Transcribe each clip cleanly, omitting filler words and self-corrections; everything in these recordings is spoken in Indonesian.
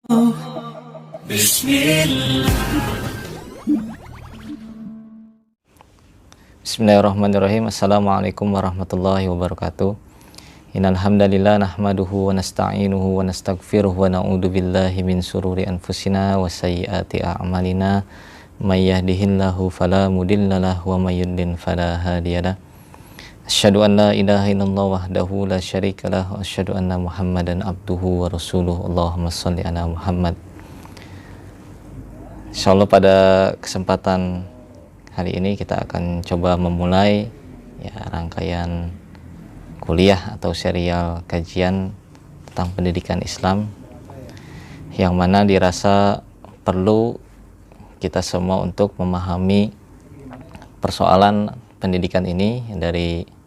Bismillahirrahmanirrahim. Assalamualaikum warahmatullahi wabarakatuh. Innal hamdalillah nahmaduhu wa nasta'inuhu wa nastaghfiruh wa na'udzu billahi min sururi anfusina wa sayyiati a'malina. May yahdihillahu fala mudhillalah wa may yudlil fala hadiyalah. Asyhadu an la ilaha illallah wahdahu la syarikalah wa asyhadu anna Muhammadan abduhu wa rasuluh. Allahumma shalli ala Muhammad. Insyaallah pada kesempatan hari ini kita akan coba memulai rangkaian kuliah atau serial kajian tentang pendidikan Islam yang mana dirasa perlu kita semua untuk memahami persoalan pendidikan ini dari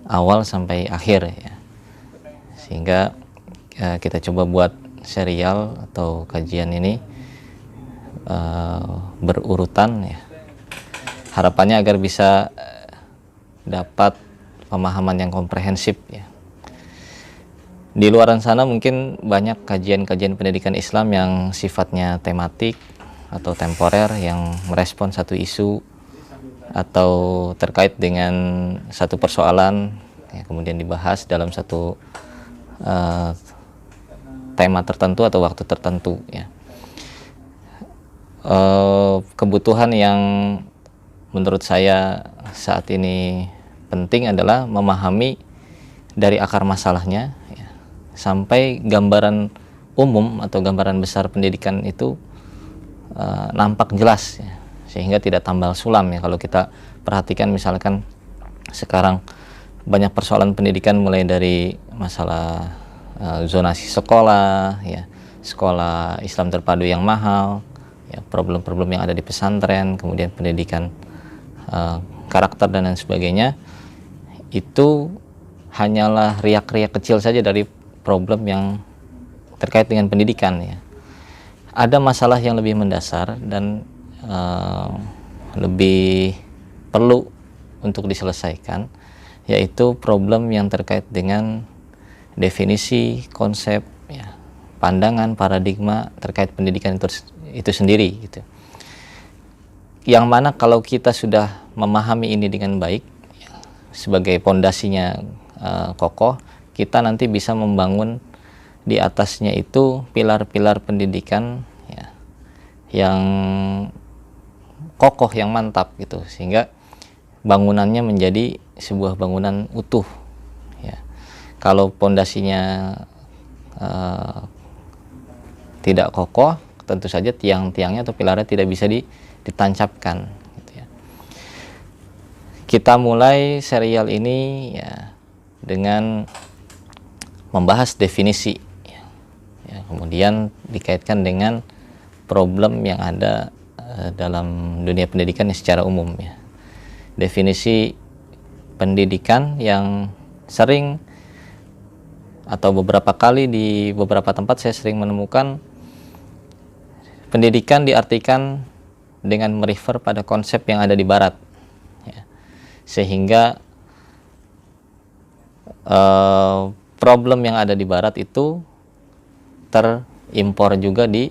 awal sampai akhir ya. Sehingga kita coba buat serial atau kajian ini berurutan ya. Harapannya agar bisa dapat pemahaman yang komprehensif ya. Di luaran sana mungkin banyak kajian-kajian pendidikan Islam yang sifatnya tematik atau temporer yang merespon satu isu atau terkait dengan satu persoalan ya, kemudian dibahas dalam satu tema tertentu atau waktu tertentu ya. Kebutuhan yang menurut saya saat ini penting adalah memahami dari akar masalahnya ya, sampai gambaran umum atau gambaran besar pendidikan itu nampak jelas ya, sehingga tidak tambal sulam ya. Kalau kita perhatikan misalkan sekarang banyak persoalan pendidikan mulai dari masalah zonasi sekolah ya, sekolah Islam terpadu yang mahal ya, problem-problem yang ada di pesantren, kemudian pendidikan karakter dan lain sebagainya, itu hanyalah riak-riak kecil saja dari problem yang terkait dengan pendidikan ya. Ada masalah yang lebih mendasar dan lebih perlu untuk diselesaikan, yaitu problem yang terkait dengan definisi, konsep ya, pandangan, paradigma terkait pendidikan itu sendiri gitu. Yang mana kalau kita sudah memahami ini dengan baik ya, sebagai pondasinya kokoh, kita nanti bisa membangun di atasnya itu pilar-pilar pendidikan ya, yang kokoh, yang mantap gitu, sehingga bangunannya menjadi sebuah bangunan utuh ya. Kalau pondasinya tidak kokoh, tentu saja tiang-tiangnya atau pilarnya tidak bisa ditancapkan gitu ya. Kita mulai serial ini ya dengan membahas definisi ya, kemudian dikaitkan dengan problem yang ada dalam dunia pendidikan secara umum ya. Definisi pendidikan yang sering atau beberapa kali di beberapa tempat saya sering menemukan pendidikan diartikan dengan merefer pada konsep yang ada di barat ya. Sehingga problem yang ada di barat itu terimpor juga di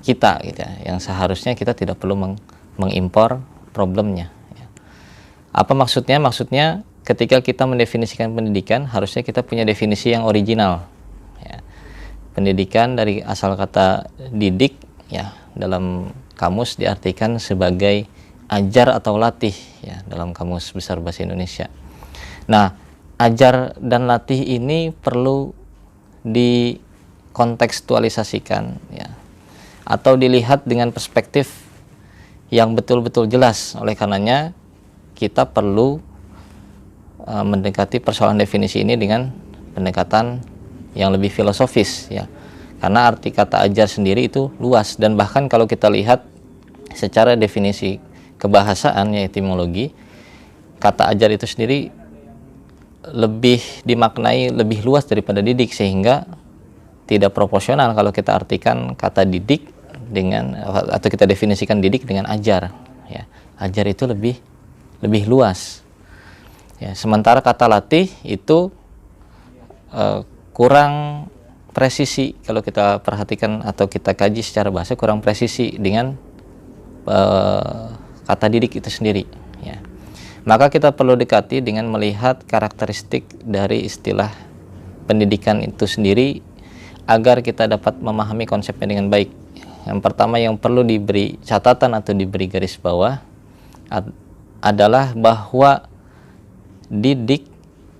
kita gitu ya, yang seharusnya kita tidak perlu mengimpor problemnya ya. Apa maksudnya? Maksudnya ketika kita mendefinisikan pendidikan, harusnya kita punya definisi yang original ya. Pendidikan dari asal kata didik ya, dalam kamus diartikan sebagai ajar atau latih ya, dalam Kamus Besar Bahasa Indonesia. Nah, ajar dan latih ini perlu dikontekstualisasikan ya, atau dilihat dengan perspektif yang betul-betul jelas. Oleh karenanya kita perlu mendekati persoalan definisi ini dengan pendekatan yang lebih filosofis ya. Karena arti kata ajar sendiri itu luas, dan bahkan kalau kita lihat secara definisi kebahasaan ya, etimologi, kata ajar itu sendiri lebih dimaknai lebih luas daripada didik, sehingga tidak proporsional kalau kita artikan kata didik dengan, atau kita definisikan didik dengan ajar ya. Ajar itu lebih luas ya. Sementara kata latih itu kurang presisi kalau kita perhatikan atau kita kaji secara bahasa, kurang presisi dengan kata didik itu sendiri, ya. Maka kita perlu dekati dengan melihat karakteristik dari istilah pendidikan itu sendiri agar kita dapat memahami konsepnya dengan baik. Yang pertama yang perlu diberi catatan atau diberi garis bawah adalah bahwa didik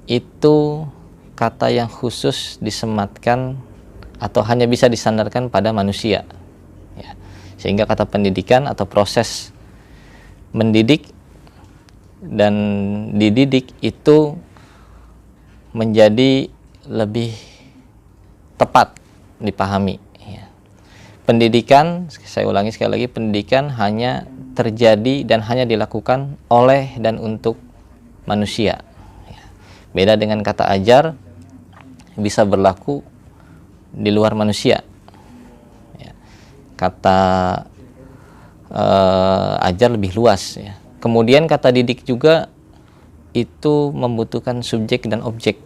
itu kata yang khusus disematkan atau hanya bisa disandarkan pada manusia, ya. Sehingga kata pendidikan atau proses mendidik dan dididik itu menjadi lebih tepat dipahami, ya. Pendidikan, saya ulangi sekali lagi, pendidikan hanya terjadi dan hanya dilakukan oleh dan untuk manusia. Beda dengan kata ajar, bisa berlaku di luar manusia, ya. Kata ajar lebih luas, ya. Kemudian kata didik juga itu membutuhkan subjek dan objek,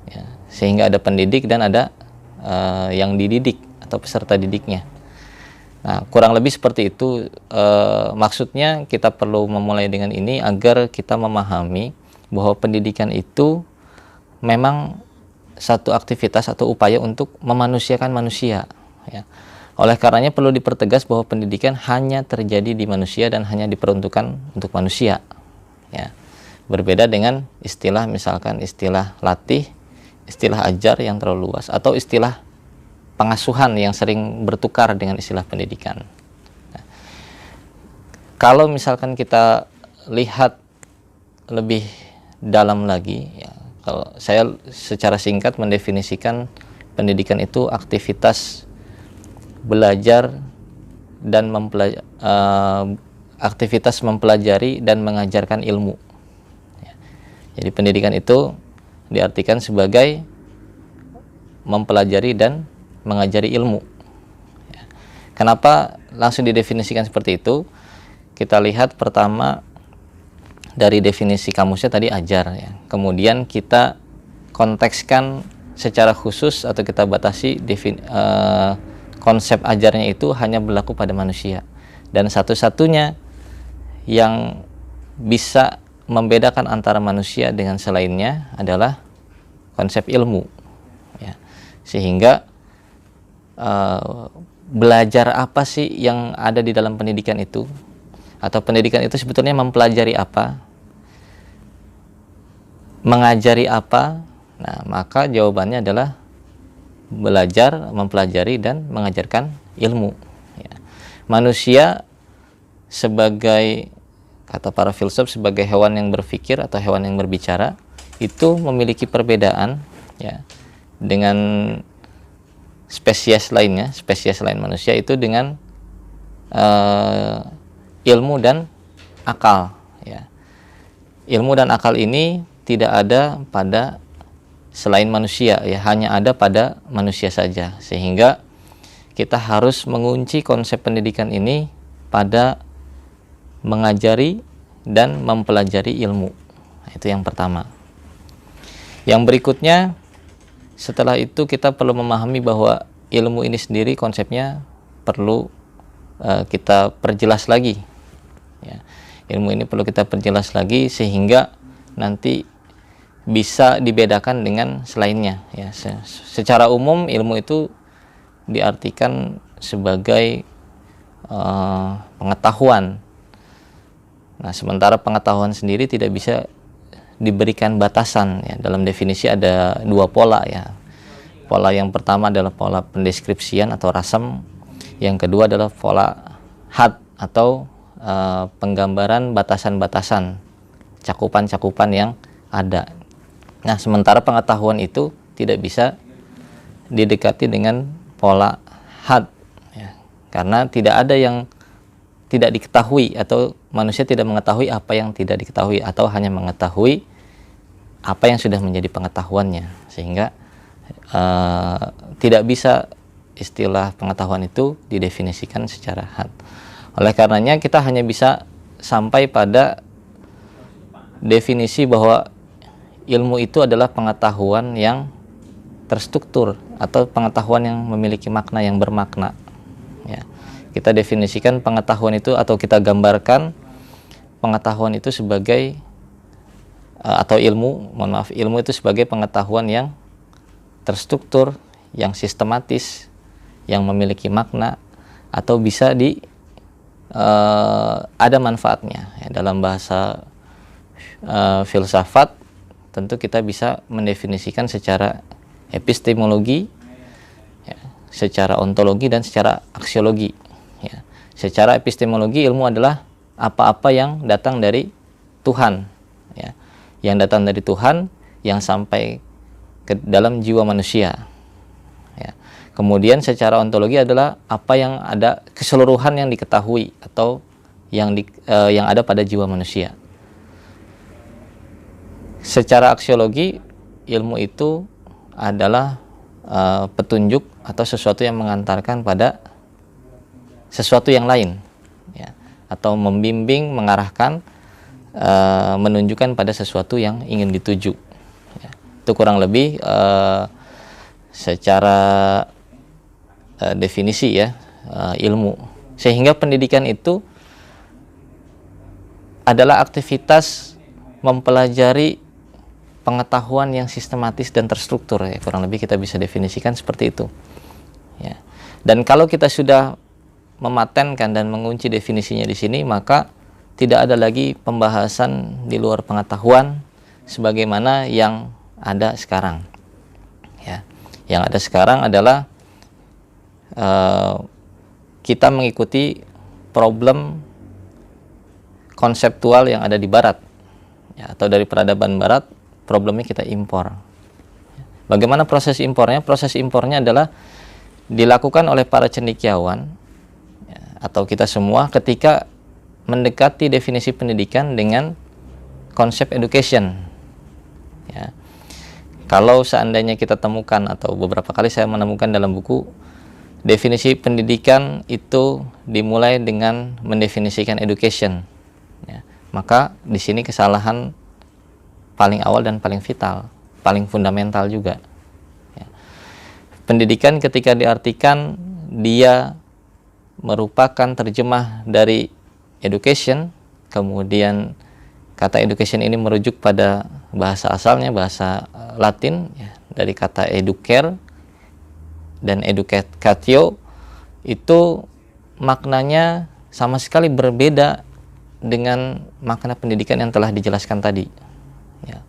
ya. Sehingga ada pendidik dan ada yang dididik atau peserta didiknya. Nah, kurang lebih seperti itu. Maksudnya kita perlu memulai dengan ini agar kita memahami bahwa pendidikan itu memang satu aktivitas atau upaya untuk memanusiakan manusia, ya. Oleh karenanya perlu dipertegas bahwa pendidikan hanya terjadi di manusia dan hanya diperuntukkan untuk manusia, ya. Berbeda dengan istilah, misalkan istilah latih, istilah ajar yang terlalu luas, atau istilah pengasuhan yang sering bertukar dengan istilah pendidikan. Nah, kalau misalkan kita lihat lebih dalam lagi, ya, kalau saya secara singkat mendefinisikan pendidikan itu aktivitas belajar dan aktivitas mempelajari dan mengajarkan ilmu, ya. Jadi pendidikan itu diartikan sebagai mempelajari dan mengajari ilmu, ya. Kenapa langsung didefinisikan seperti itu? Kita lihat pertama dari definisi kamusnya tadi ajar, ya. Kemudian kita kontekskan secara khusus atau kita batasi konsep ajarnya itu hanya berlaku pada manusia, dan satu-satunya yang bisa membedakan antara manusia dengan selainnya adalah konsep ilmu, ya. Sehingga belajar apa sih yang ada di dalam pendidikan itu, atau pendidikan itu sebetulnya mempelajari apa, mengajari apa? Nah, maka jawabannya adalah belajar, mempelajari, dan mengajarkan ilmu, ya. Manusia sebagai, kata para filsuf, sebagai hewan yang berpikir atau hewan yang berbicara, itu memiliki perbedaan, ya, dengan spesies lainnya. Spesies lain manusia itu dengan ilmu dan akal, ya. Ilmu dan akal ini tidak ada pada selain manusia, ya, hanya ada pada manusia saja. Sehingga kita harus mengunci konsep pendidikan ini pada mengajari dan mempelajari ilmu. Itu yang pertama. Yang berikutnya, setelah itu kita perlu memahami bahwa ilmu ini sendiri konsepnya perlu kita perjelas lagi, ya. Ilmu ini perlu kita perjelas lagi sehingga nanti bisa dibedakan dengan selainnya, ya. Secara umum ilmu itu diartikan sebagai pengetahuan. Nah, sementara pengetahuan sendiri tidak bisa diberikan batasan, ya. Dalam definisi ada dua pola, ya. Pola yang pertama adalah pola pendeskripsian atau rasam, yang kedua adalah pola had atau penggambaran batasan-batasan, cakupan-cakupan yang ada. Nah, sementara pengetahuan itu tidak bisa didekati dengan pola had, ya. Karena tidak ada yang tidak diketahui, atau manusia tidak mengetahui apa yang tidak diketahui, atau hanya mengetahui apa yang sudah menjadi pengetahuannya, sehingga tidak bisa istilah pengetahuan itu didefinisikan secara had. Oleh karenanya kita hanya bisa sampai pada definisi bahwa ilmu itu adalah pengetahuan yang terstruktur atau pengetahuan yang memiliki makna, yang bermakna. Ya. Kita definisikan pengetahuan itu atau kita gambarkan pengetahuan itu sebagai atau ilmu, ilmu itu sebagai pengetahuan yang terstruktur, yang sistematis, yang memiliki makna atau bisa ada manfaatnya. Ya, dalam bahasa filsafat tentu kita bisa mendefinisikan secara epistemologi, ya, secara ontologi dan secara aksiologi. Ya. Secara epistemologi, ilmu adalah apa-apa yang datang dari Tuhan, ya, yang datang dari Tuhan yang sampai ke dalam jiwa manusia. Ya. Kemudian secara ontologi adalah apa yang ada, keseluruhan yang diketahui atau yang ada pada jiwa manusia. Secara aksiologi, ilmu itu adalah petunjuk atau sesuatu yang mengantarkan pada sesuatu yang lain, ya, atau membimbing, mengarahkan, menunjukkan pada sesuatu yang ingin dituju. Ya. Itu kurang lebih secara definisi, ya, ilmu. Sehingga pendidikan itu adalah aktivitas mempelajari pengetahuan yang sistematis dan terstruktur, ya, kurang lebih kita bisa definisikan seperti itu. Ya. Dan kalau kita sudah mematenkan dan mengunci definisinya di sini, maka tidak ada lagi pembahasan di luar pengetahuan sebagaimana yang ada sekarang. Ya. Yang ada sekarang adalah kita mengikuti problem konseptual yang ada di Barat, ya, atau dari peradaban Barat. Problemnya kita impor. Bagaimana proses impornya? Proses impornya adalah dilakukan oleh para cendekiawan, ya, atau kita semua ketika mendekati definisi pendidikan dengan konsep education. Ya. Kalau seandainya kita temukan, atau beberapa kali saya menemukan dalam buku, definisi pendidikan itu dimulai dengan mendefinisikan education. Ya. Maka di sini kesalahan paling awal dan paling vital, paling fundamental juga. Ya. Pendidikan ketika diartikan, dia merupakan terjemah dari education, kemudian kata education ini merujuk pada bahasa asalnya, bahasa Latin, ya, dari kata educare dan educatio, itu maknanya sama sekali berbeda dengan makna pendidikan yang telah dijelaskan tadi. Ya.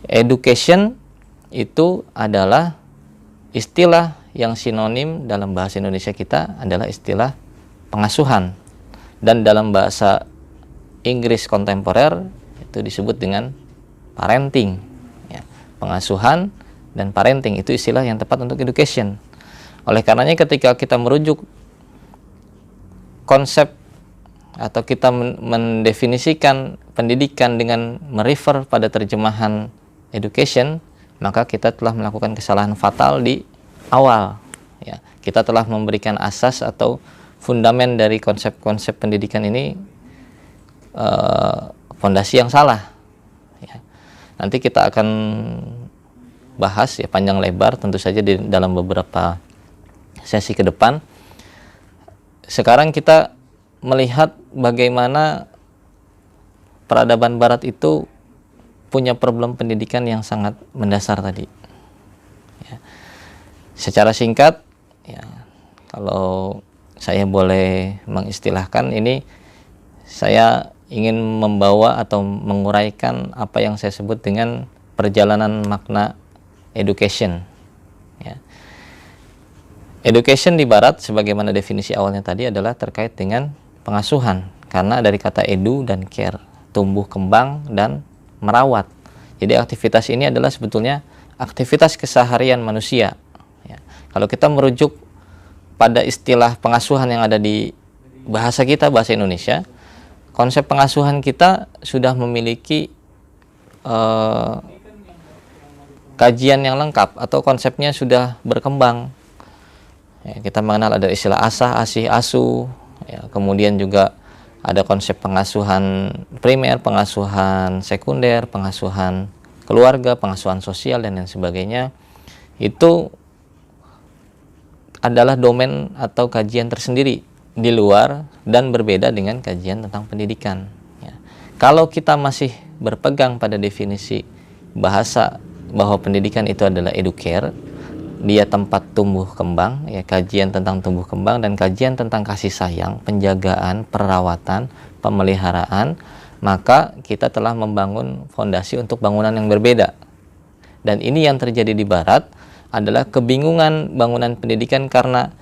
Education itu adalah istilah yang sinonim dalam bahasa Indonesia kita adalah istilah pengasuhan, dan dalam bahasa Inggris kontemporer itu disebut dengan parenting. Ya. Pengasuhan dan parenting itu istilah yang tepat untuk education. Oleh karenanya ketika kita merujuk konsep atau kita mendefinisikan pendidikan dengan merefer pada terjemahan education, maka kita telah melakukan kesalahan fatal di awal. Ya, kita telah memberikan asas atau fundamen dari konsep-konsep pendidikan ini fondasi yang salah. Ya. Nanti kita akan bahas, ya, panjang lebar tentu saja di dalam beberapa sesi ke depan. Sekarang kita melihat bagaimana peradaban Barat itu punya problem pendidikan yang sangat mendasar tadi. Ya. Secara singkat, ya, kalau saya boleh mengistilahkan ini, saya ingin membawa atau menguraikan apa yang saya sebut dengan perjalanan makna education. Ya. Education di Barat, sebagaimana definisi awalnya tadi, adalah terkait dengan pengasuhan, karena dari kata edu dan care, tumbuh kembang dan merawat. Jadi aktivitas ini adalah sebetulnya aktivitas keseharian manusia. Ya. Kalau kita merujuk pada istilah pengasuhan yang ada di bahasa kita, bahasa Indonesia, konsep pengasuhan kita sudah memiliki kajian yang lengkap atau konsepnya sudah berkembang. Ya, kita mengenal ada istilah asah, asih, asuh. Ya, kemudian juga ada konsep pengasuhan primer, pengasuhan sekunder, pengasuhan keluarga, pengasuhan sosial, dan lain sebagainya. itu adalah domain atau kajian tersendiri di luar dan berbeda dengan kajian tentang pendidikan. Ya. Kalau kita masih berpegang pada definisi bahasa bahwa pendidikan itu adalah educare, dia tempat tumbuh kembang, ya, kajian tentang tumbuh kembang dan kajian tentang kasih sayang, penjagaan, perawatan, pemeliharaan, maka kita telah membangun fondasi untuk bangunan yang berbeda. Dan ini yang terjadi di Barat adalah kebingungan bangunan pendidikan karena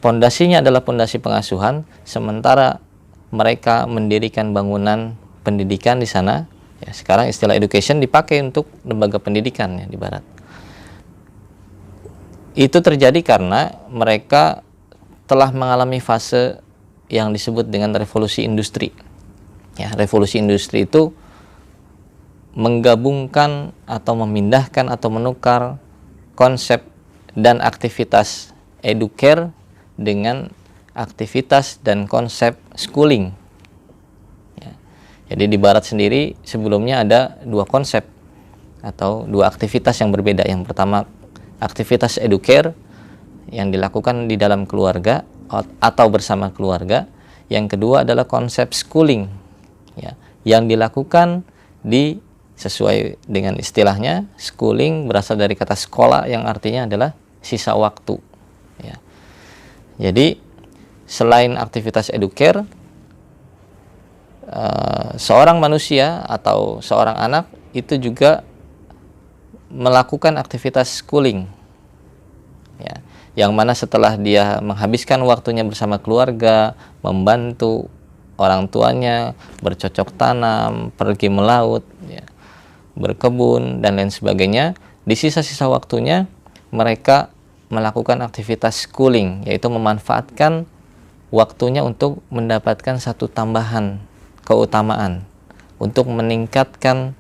fondasinya adalah fondasi pengasuhan, sementara mereka mendirikan bangunan pendidikan di sana. Ya, sekarang istilah education dipakai untuk lembaga pendidikan ya di Barat. Itu terjadi karena mereka telah mengalami fase yang disebut dengan revolusi industri. Ya, revolusi industri itu menggabungkan atau memindahkan atau menukar konsep dan aktivitas educare dengan aktivitas dan konsep schooling. Ya. Jadi di Barat sendiri sebelumnya ada dua konsep atau dua aktivitas yang berbeda. Yang pertama aktivitas educare yang dilakukan di dalam keluarga atau bersama keluarga. Yang kedua adalah konsep schooling, ya, yang dilakukan di sesuai dengan istilahnya, schooling berasal dari kata sekolah yang artinya adalah sisa waktu. Ya. Jadi selain aktivitas educare, seorang manusia atau seorang anak itu juga melakukan aktivitas schooling, ya, yang mana setelah dia menghabiskan waktunya bersama keluarga, membantu orang tuanya, bercocok tanam, pergi melaut, ya, berkebun dan lain sebagainya, di sisa-sisa waktunya mereka melakukan aktivitas schooling, yaitu memanfaatkan waktunya untuk mendapatkan satu tambahan keutamaan, untuk meningkatkan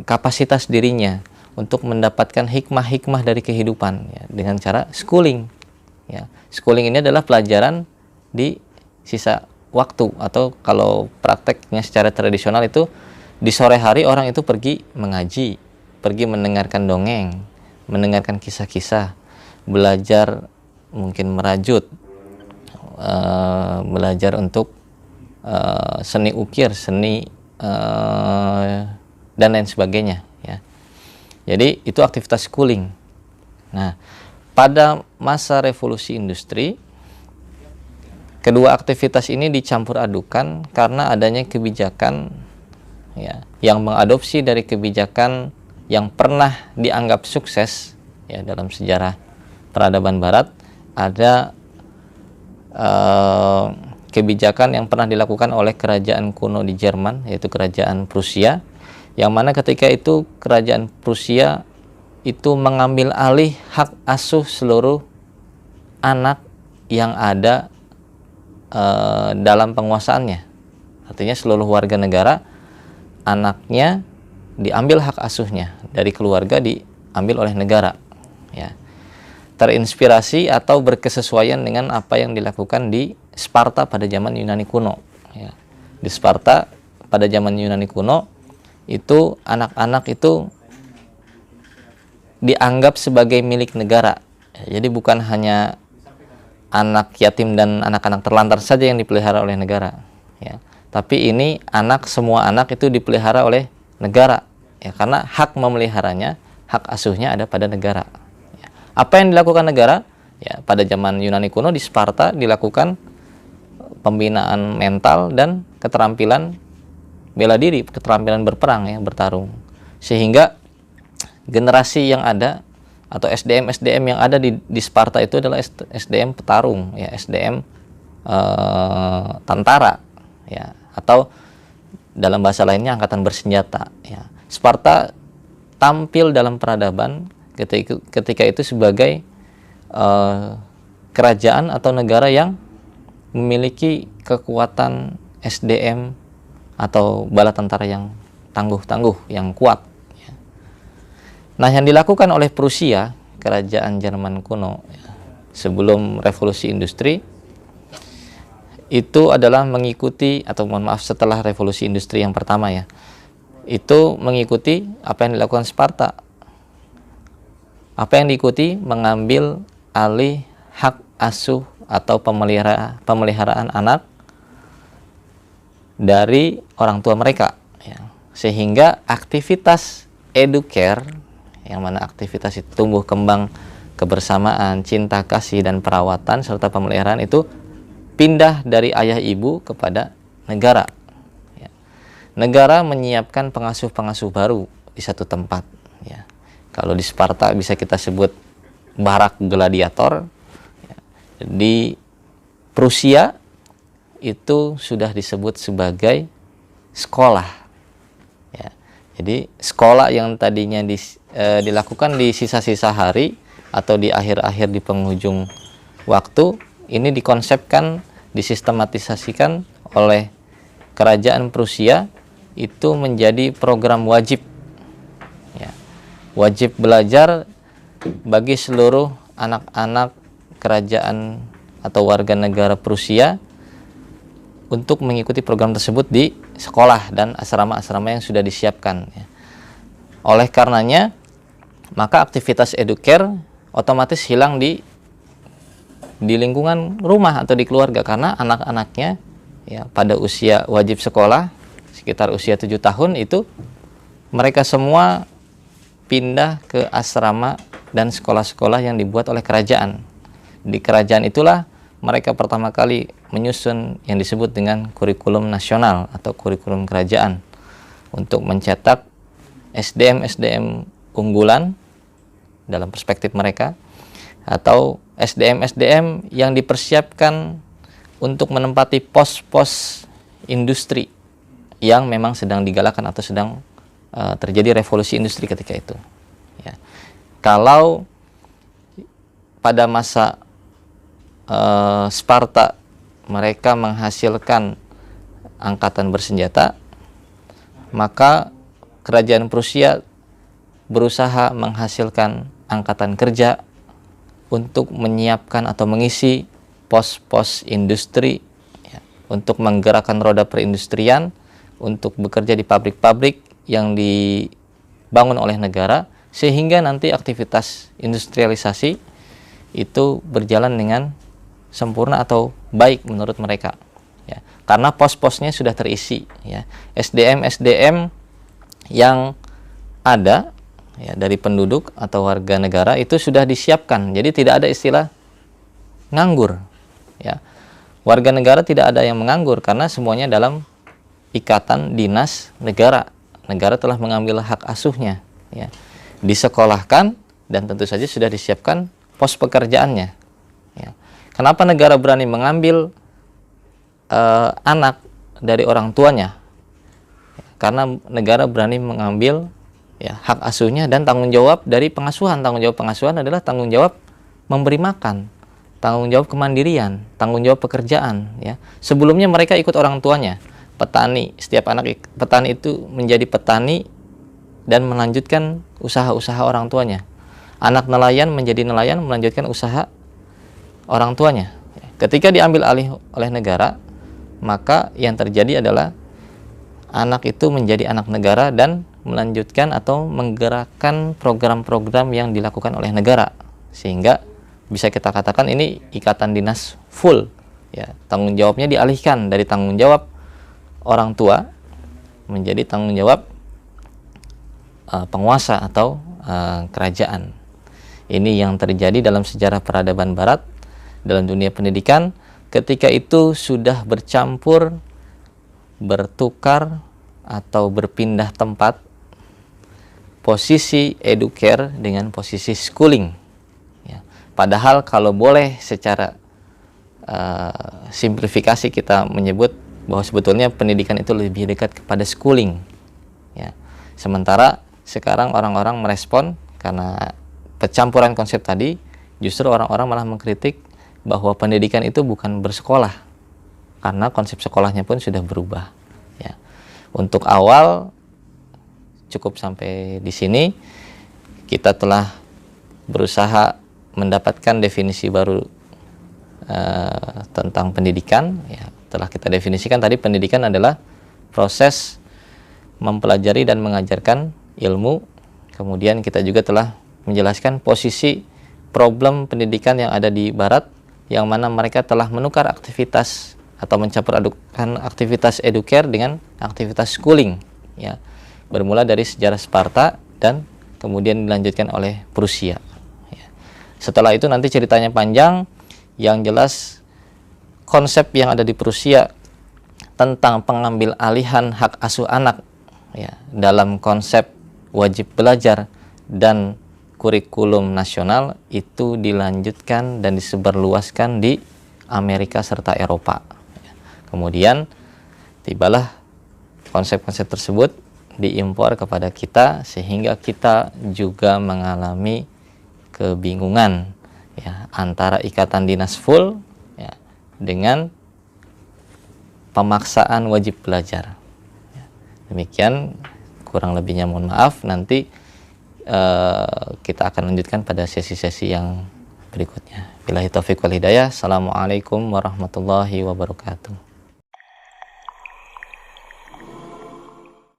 kapasitas dirinya, untuk mendapatkan hikmah-hikmah dari kehidupan, ya, dengan cara schooling. Ya. Schooling ini adalah pelajaran di sisa waktu, atau kalau prakteknya secara tradisional itu di sore hari orang itu pergi mengaji, pergi mendengarkan dongeng, mendengarkan kisah-kisah, belajar mungkin merajut, belajar untuk seni ukir, seni dan lain sebagainya, ya. Jadi itu aktivitas schooling. Nah, pada masa revolusi industri, kedua aktivitas ini dicampur adukan karena adanya kebijakan, ya, yang mengadopsi dari kebijakan yang pernah dianggap sukses, ya, dalam sejarah peradaban Barat. Ada kebijakan yang pernah dilakukan oleh kerajaan kuno di Jerman, yaitu kerajaan Prusia, yang mana ketika itu kerajaan Prusia itu mengambil alih hak asuh seluruh anak yang ada dalam penguasaannya. Artinya seluruh warga negara, anaknya diambil hak asuhnya dari keluarga, diambil oleh negara, ya. Terinspirasi atau berkesesuaian dengan apa yang dilakukan di Sparta pada zaman Yunani kuno, ya. Di Sparta pada zaman Yunani kuno itu anak-anak itu dianggap sebagai milik negara, ya. Jadi bukan hanya anak yatim dan anak-anak terlantar saja yang dipelihara oleh negara, ya. Tapi ini semua anak itu dipelihara oleh negara, ya, karena hak memeliharanya, hak asuhnya ada pada negara. Ya. Apa yang dilakukan negara? Ya, pada zaman Yunani kuno di Sparta dilakukan pembinaan mental dan keterampilan bela diri, keterampilan berperang, ya, bertarung, sehingga generasi yang ada atau SDM yang ada di Sparta itu adalah SDM petarung, ya, SDM tentara, ya, atau dalam bahasa lainnya angkatan bersenjata, ya. Sparta tampil dalam peradaban ketika itu sebagai kerajaan atau negara yang memiliki kekuatan SDM atau bala tentara yang tangguh, yang kuat, ya. Nah, yang dilakukan oleh Prusia, kerajaan Jerman kuno, ya, sebelum revolusi industri, itu adalah mengikuti, atau mohon maaf, setelah revolusi industri yang pertama, ya, itu mengikuti apa yang dilakukan Sparta. Apa yang diikuti? Mengambil alih hak asuh atau pemeliharaan anak dari orang tua mereka, ya. Sehingga aktivitas educare, yang mana aktivitas itu tumbuh kembang kebersamaan, cinta kasih dan perawatan serta pemeliharaan itu pindah dari ayah ibu kepada negara, ya. Negara menyiapkan pengasuh-pengasuh baru di satu tempat, ya. Kalau di Sparta bisa kita sebut barak gladiator, ya. Di Prusia itu sudah disebut sebagai sekolah, ya. Jadi sekolah yang tadinya dilakukan di sisa-sisa hari atau di akhir-akhir di penghujung waktu, ini dikonsepkan, disistematisasikan oleh kerajaan Prusia itu menjadi program wajib, ya. Wajib belajar bagi seluruh anak-anak kerajaan atau warga negara Prusia untuk mengikuti program tersebut di sekolah dan asrama-asrama yang sudah disiapkan, ya. Oleh karenanya, maka aktivitas educare otomatis hilang di lingkungan rumah atau di keluarga, karena anak-anaknya, ya, pada usia wajib sekolah sekitar usia 7 tahun itu mereka semua pindah ke asrama dan sekolah-sekolah yang dibuat oleh kerajaan. Di kerajaan itulah mereka pertama kali menyusun yang disebut dengan kurikulum nasional atau kurikulum kerajaan untuk mencetak SDM-SDM unggulan dalam perspektif mereka, atau SDM-SDM yang dipersiapkan untuk menempati pos-pos industri yang memang sedang digalakkan atau sedang terjadi revolusi industri ketika itu, ya. Kalau pada masa Sparta mereka menghasilkan angkatan bersenjata, maka kerajaan Prusia berusaha menghasilkan angkatan kerja untuk menyiapkan atau mengisi pos-pos industri, ya, untuk menggerakkan roda perindustrian, untuk bekerja di pabrik-pabrik yang dibangun oleh negara, sehingga nanti aktivitas industrialisasi itu berjalan dengan sempurna atau baik menurut mereka, ya. Karena pos-posnya sudah terisi, ya. SDM-SDM yang ada, ya, dari penduduk atau warga negara itu sudah disiapkan. Jadi tidak ada istilah nganggur, ya. Warga negara tidak ada yang menganggur karena semuanya dalam ikatan dinas negara. Negara telah mengambil hak asuhnya, ya. Disekolahkan dan tentu saja sudah disiapkan pos pekerjaannya, ya. Kenapa negara berani mengambil anak dari orang tuanya? Karena negara berani mengambil, ya, hak asuhnya dan tanggung jawab dari pengasuhan. Tanggung jawab pengasuhan adalah tanggung jawab memberi makan, tanggung jawab kemandirian, tanggung jawab pekerjaan, ya. Sebelumnya mereka ikut orang tuanya, petani. Setiap anak petani itu menjadi petani dan melanjutkan usaha-usaha orang tuanya. Anak nelayan menjadi nelayan, melanjutkan usaha orang tuanya. Ketika diambil alih oleh negara, maka yang terjadi adalah anak itu menjadi anak negara dan melanjutkan atau menggerakkan program-program yang dilakukan oleh negara, sehingga bisa kita katakan ini ikatan dinas full, ya. Tanggung jawabnya dialihkan dari tanggung jawab orang tua menjadi tanggung jawab penguasa atau kerajaan. Ini yang terjadi dalam sejarah peradaban barat, dalam dunia pendidikan. Ketika itu sudah bercampur, bertukar atau berpindah tempat posisi educare dengan posisi schooling, ya. Padahal kalau boleh secara simplifikasi kita menyebut bahwa sebetulnya pendidikan itu lebih dekat kepada schooling, ya. Sementara sekarang orang-orang merespon karena percampuran konsep tadi, justru orang-orang malah mengkritik bahwa pendidikan itu bukan bersekolah, karena konsep sekolahnya pun sudah berubah, ya. Untuk awal cukup sampai di sini. Kita telah berusaha mendapatkan definisi baru tentang pendidikan, ya. Telah kita definisikan tadi, pendidikan adalah proses mempelajari dan mengajarkan ilmu. Kemudian kita juga telah menjelaskan posisi problem pendidikan yang ada di Barat, yang mana mereka telah menukar aktivitas atau mencampur adukan aktivitas educare dengan aktivitas schooling, ya, bermula dari sejarah Sparta dan kemudian dilanjutkan oleh Prusia. Ya. Setelah itu nanti ceritanya panjang, yang jelas konsep yang ada di Prusia tentang pengambil alihan hak asuh anak, ya, dalam konsep wajib belajar dan kurikulum nasional itu dilanjutkan dan disebarluaskan di Amerika serta Eropa. Kemudian tibalah konsep-konsep tersebut diimpor kepada kita, sehingga kita juga mengalami kebingungan, ya, antara ikatan dinas full, ya, dengan pemaksaan wajib belajar. Demikian kurang lebihnya, mohon maaf. Nanti kita akan lanjutkan pada sesi-sesi yang berikutnya. Billahi taufiq wal hidayah. Assalamualaikum warahmatullahi wabarakatuh.